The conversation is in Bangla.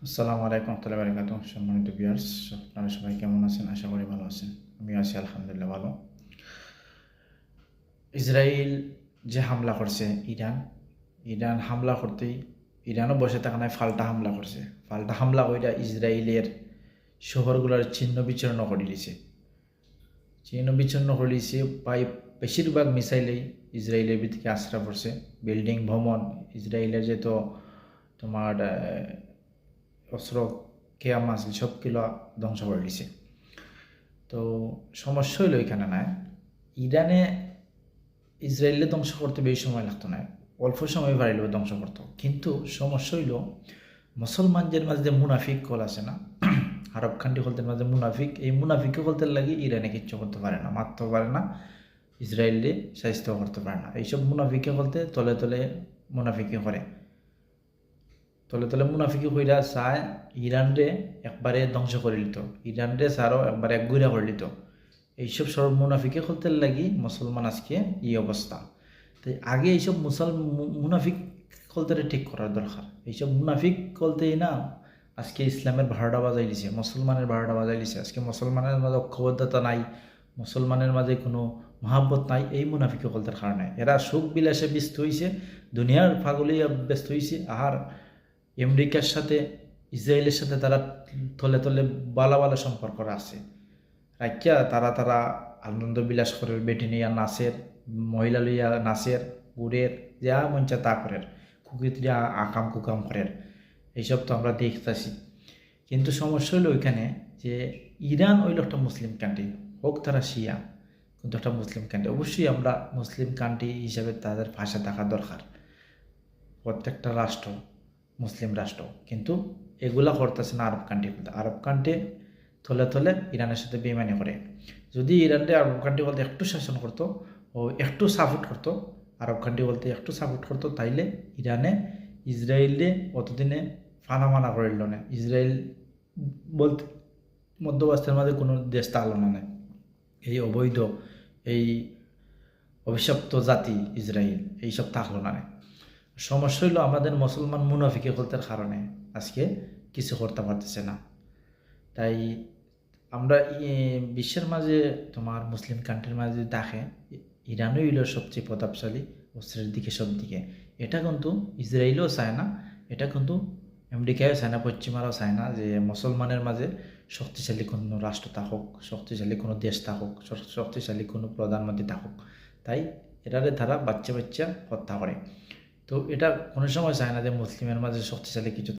আসসালামু আলাইকুম রহমতুল্লাহি ওয়া বারাকাতুহু। সম্মানিত ভিউয়ার্স, আপনারা সবাই কেমন আছেন? আশা করি ভালো আছেন। আমি আছি আলহামদুলিল্লাহ ভালো। ইসরায়েল যে হামলা করছে ইরান হামলা করতেই ইরানও বসে থাকা নাই, পাল্টা হামলা করছে। পাল্টা হামলা কইরা ইসরায়েলের শহরগুলোর ছিন্ন বিচ্ছিন্ন করে দিয়েছে। ছিন্ন বিচ্ছিন্ন করে দিয়েছে। প্রায় বেশিরভাগ মিসাইলেই ইসরায়েলের ভিতরে আশ্রা পড়ছে। বিল্ডিং, ভবন, ইসরায়েলের যে তো তোমার অস্ত্র কেয়াম আসল সবগুলো ধ্বংস করে দিছে। তো সমস্যা হইল এখানে না, ইরানে ইসরায়েলে ধ্বংস করতে বেশি সময় লাগতো না, অল্প সময় পারিলেও ধ্বংস করতো। কিন্তু সমস্যা হইল মুসলমানদের মাঝে যে মুনাফিক কল আছে না, আরব কান্ট্রি হলদের মাঝে মুনাফিক, এই মুনাফিক হলতে লাগি ইরানে কিচ্ছু করতে পারে না, মারতে পারে না, ইসরায়েলে সাহিত্য করতে পারে না। এইসব মুনাফিকে বলতে তলে তলে মুনাফিকে করে, তলে তলে মুনাফিকি কইরা চায় ইরানরে একবারে ধ্বংস করে নিত, ইরানরে সারও একবারে একগুড়া করে নিত। এইসব সব মুনাফিকে করতে লাগি মুসলমান আজকে এই অবস্থা। তাই আগে এইসব মুনাফিক কলতে ঠিক করার দরকার। এইসব মুনাফিক কলতেই না আজকে ইসলামের ভাড়াটা বাজাই দিছে, মুসলমানের ভাড়াটা বাজাই দিছে। আজকে মুসলমানের মাঝে ঐক্যবদ্ধতা নাই, মুসলমানের মাঝে কোনো মহাব্বত নাই, এই মুনাফিকে কলতার কারণে। এরা সুখ বিলাসে ব্যস্ত হয়েছে, দুনিয়ার পাগলিয়া ব্যস্ত হয়েছে। আর আমেরিকার সাথে ইসরায়েলের সাথে তারা তলে তলে বালা বালা সম্পর্ক আছে রাখিয়া তারা আনন্দ বিলাস করে, বেটি নিয়া নাচের, মহিলা লইয়া নাচের, গুড়ের, যা মঞ্চা তা করের, কুকুরিয়া আকাম কুকাম করের। এইসব তো আমরা দেখতেছি। কিন্তু সমস্যা হলো ওইখানে যে ইরান হইল একটা মুসলিম কান্ট্রি, হোক তারা শিয়া, কিন্তু একটা মুসলিম কান্ট্রি। অবশ্যই আমরা মুসলিম কান্ট্রি হিসাবে তাদের ভাষা থাকা দরকার, প্রত্যেকটা রাষ্ট্র মুসলিম রাষ্ট্র। কিন্তু এগুলা করতেছে না আরব কান্ট্রি। আরব কান্ট্রি থলে থলে ইরানের সাথে বেইমানি করে। যদি ইরানকে আরব কান্ট্রি বলতে একটু শাসন করতো ও একটু সাপোর্ট করতো, আরব কান্ট্রি বলতে একটু সাপোর্ট করতো, তাইলে ইরানে ইসরায়েলে অতদিনে ফানামানা করিল না। ইসরায়েল বলতে মধ্যপ্রাচ্যের মাঝে কোনো দেশ থাকলো না। এই অবৈধ, এই অভিশপ্ত জাতি ইসরায়েল এইসব থাকলো না। সমস্যা হইল আমাদের মুসলমান মুনাফিকে করতার কারণে আজকে কিছু করতে পারতেছে না। তাই আমরা বিশ্বের মাঝে তোমার মুসলিম কান্ট্রির মাঝে যদি দেখে, ইরানই হইল সবচেয়ে প্রতাপশালী অস্ত্রের দিকে, সব দিকে। এটা কিন্তু ইসরায়েলও চায় না, এটা কিন্তু আমেরিকাও চায় না, পশ্চিমারাও চায় না যে মুসলমানের মাঝে শক্তিশালী কোনো রাষ্ট্র থাকুক, শক্তিশালী কোনো দেশ থাকুক, শক্তিশালী কোনো প্রধানমন্ত্রী থাকুক। তাই এটারে তারা বাচ্চা বাচ্চা হত্যা করে। তো এটা কোনো সময় চায় না যে মুসলিমের মাঝে শক্তিশালী কিছু